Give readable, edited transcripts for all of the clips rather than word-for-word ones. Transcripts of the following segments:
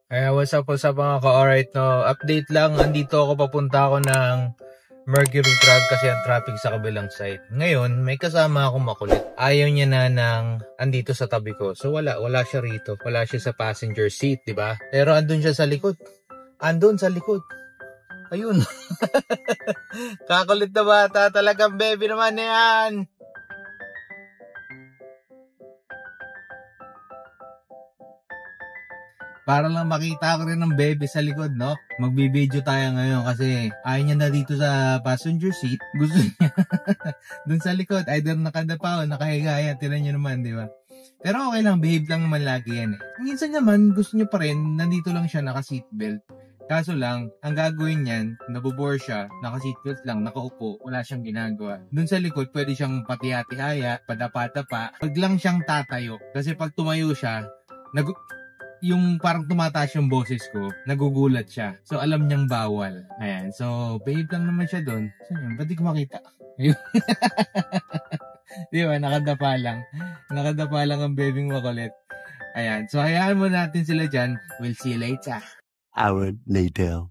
What's up mga ka-alright, no? Update lang, andito ako, papunta ako ng Mercury Drag kasi ang traffic sa kabilang side. Ngayon, may kasama akong makulit. Ayaw niya na ng andito sa tabi ko. So wala siya rito. Wala siya sa passenger seat, di ba? Pero andun siya sa likod. Andun sa likod. Ayun. Kakulit na bata, talagang baby naman na yan. Para lang makita ko rin ng baby sa likod, no? Magbibideo tayo ngayon kasi ayaw niya na dito sa passenger seat. Gusto niya dun sa likod. Either nakadapa o nakahiga yan. Tinan niyo naman, di ba? Pero okay lang, behave lang naman lagi yan eh. Minsan naman, gusto niya pa rin, nandito lang siya naka-seatbelt. Kaso lang, ang gagawin niyan, nabobore siya, naka-seatbelt lang, nakaupo, wala siyang ginagawa. Dun sa likod, pwede siyang patihati-haya, padapa-tapa. Pag lang siyang tatayo. Kasi pag tumayo siya, yung parang tumataas yung boses ko, nagugulat siya. So, alam niyang bawal. Ayan. So, behave lang naman siya doon. Saan yun? Ba't di ko makita? Ayun. Di ba? Nakadapa lang. Nakadapa lang ang bebing makulit. Ayan. So, hayaan mo natin sila dyan. We'll see you later. Hour later.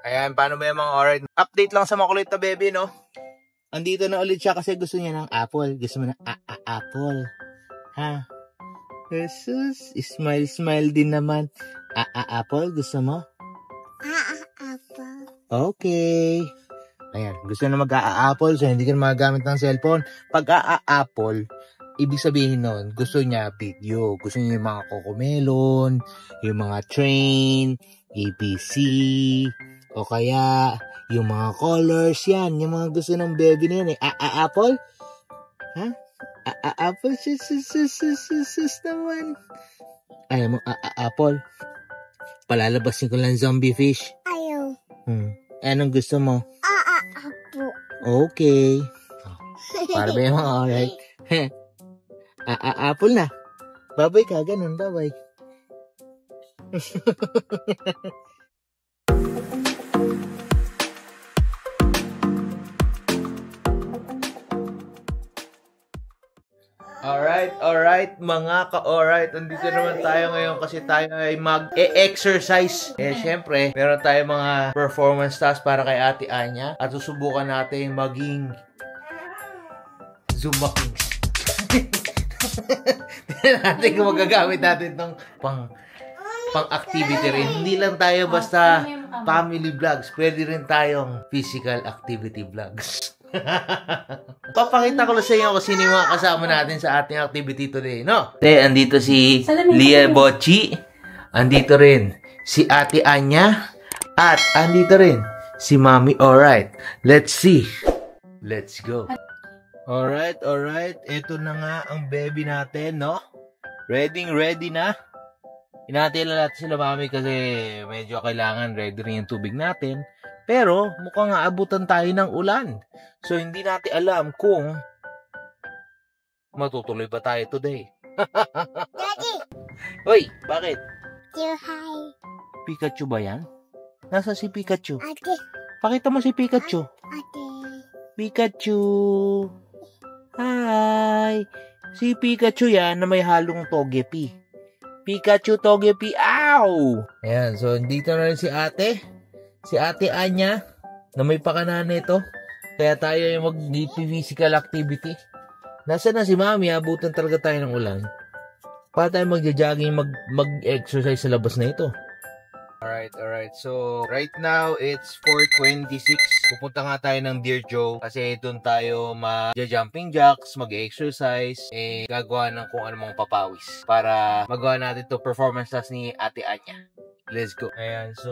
Ayan. Paano ba yung mga alright? Update lang sa makulit na baby, no? Andito na ulit siya kasi gusto niya ng apple. Gusto mo ng apple. Ha? Jesus, smile din naman. Apple, gusto mo? Apple. Okay. Ayan, gusto na mag-a-apple, so hindi ka na magagamit ng cellphone. Pag a-apple, ibig sabihin nun, gusto niya video. Gusto niya yung mga cocomelon, yung mga train, ABC, o kaya yung mga colors, yan. Yung mga gusto ng baby na yan eh. Apple? Ha? Apple, sus naman. Ayaw mo, apple. Palalabasin ko lang zombie fish. Ayaw. Anong gusto mo? Apple. Okay. Para ba yung mga alright? Apple na. Babay ka, ganun, babay. Alright, mga ka-alright. Andito naman tayo ngayon kasi tayo ay mag-exercise. Syempre, meron tayong mga performance tasks para kay Ate Anya. At susubukan natin maging Zumba Kings. Tignan natin kung magagamit natin itong pang-activity rin. Hindi lang tayo basta family vlogs. Pwede rin tayong physical activity vlogs. Papakita ko lang sa inyo kung sino yung mga kasama natin sa ating activity today, no? Andito si Lia Bocci, andito rin si Ate Anya, at andito rin si Mommy Alright. Let's see. Let's go. Alright. Ito na nga ang baby natin, no? Ready na. Inatila natin sila Mami kasi medyo kailangan ready rin yung tubig natin. Pero mukhang aabutan tayo ng ulan. So hindi natin alam kung matutuloy ba tayo today. Daddy. Hoy, bakit? Hi. Pikachu ba yan? Nasa si Pikachu? Ate. Pakita mo si Pikachu. Ate. Pikachu. Hi. Si Pikachu yan na may halong Togepi. Pikachu Togepi. Ow! Ayan, so dito na rin si ate. Si Ate Anya na may pakana nito. Kaya tayo yung mag-physical activity. Nasaan na si Mami? Abutan talaga tayo ng ulan. Para tayo magja-jogging, mag-exercise sa labas na ito. Alright. So, right now, it's 4:26. Pupunta nga tayo ng Dear Joe kasi doon tayo mag-jumping jacks, mag-exercise, gagawa ng kung anong papawis para magawa natin to performance task ni Ate Anya. Let's go. Ayan, so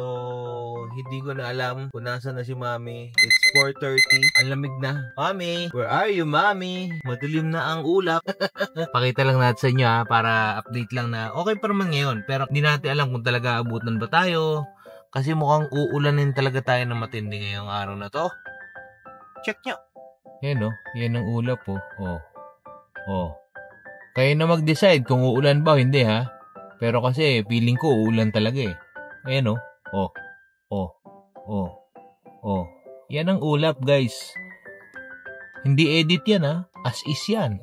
hindi ko na alam kung nasa na si Mami. It's 4:30. Ang lamig na. Mami, where are you, Mami? Madilim na ang ulap. Pakita lang natin sa inyo para update lang na okay pa naman ngayon. Pero hindi natin alam kung talaga abutan ba tayo. Kasi mukhang uulanin talaga tayo ng matindi ngayong araw na to. Check nyo. Yan o. Yan ang ulap po. Oh. Kayo na mag-decide kung uulan ba o hindi ha. Pero kasi feeling ko uulan talaga eh. Ayan o. Yan ang ulap guys. Hindi edit yan ha. As is yan.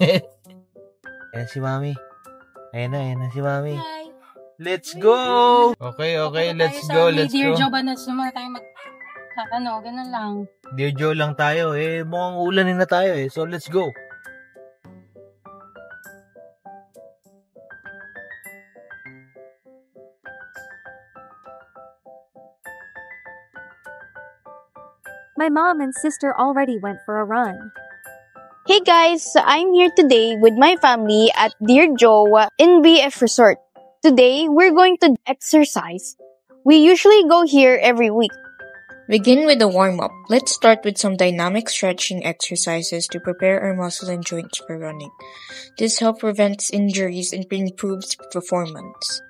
Ayan si Mami. Ayan na si Mami. Hi. Let's go! Okay, let's go. Dear Joe, ba na sumama tayo ganun lang. Dear Joe lang tayo. Mukhang ulanin na tayo So, let's go. My mom and sister already went for a run. Hey guys, I'm here today with my family at Dear Joe in BF Resort. Today, we're going to exercise. We usually go here every week. Begin with a warm-up. Let's start with some dynamic stretching exercises to prepare our muscle and joints for running. This helps prevent injuries and improves performance.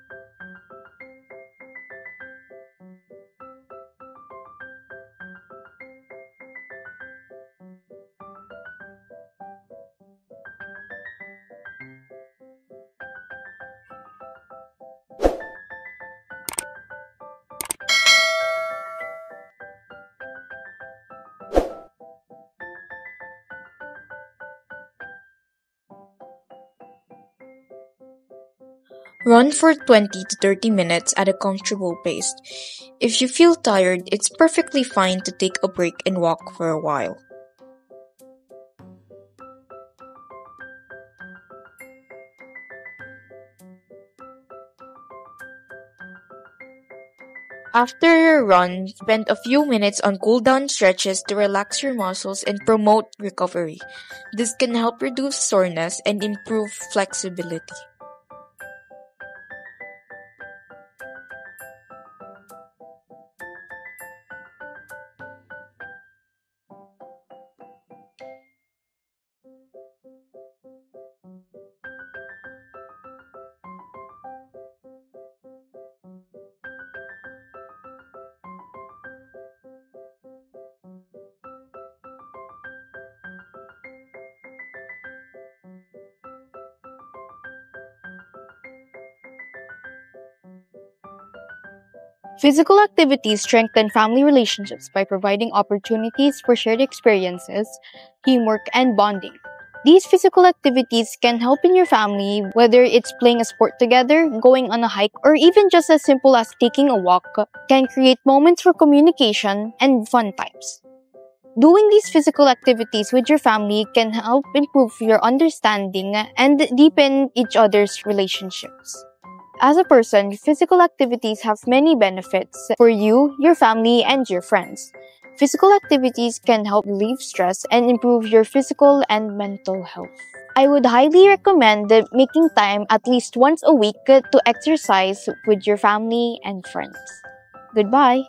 Run for 20 to 30 minutes at a comfortable pace. If you feel tired, it's perfectly fine to take a break and walk for a while. After your run, spend a few minutes on cool-down stretches to relax your muscles and promote recovery. This can help reduce soreness and improve flexibility. Physical activities strengthen family relationships by providing opportunities for shared experiences, teamwork, and bonding. These physical activities can help in your family, whether it's playing a sport together, going on a hike, or even just as simple as taking a walk, can create moments for communication and fun times. Doing these physical activities with your family can help improve your understanding and deepen each other's relationships. As a person, physical activities have many benefits for you, your family, and your friends. Physical activities can help relieve stress and improve your physical and mental health. I would highly recommend making time at least once a week to exercise with your family and friends. Goodbye!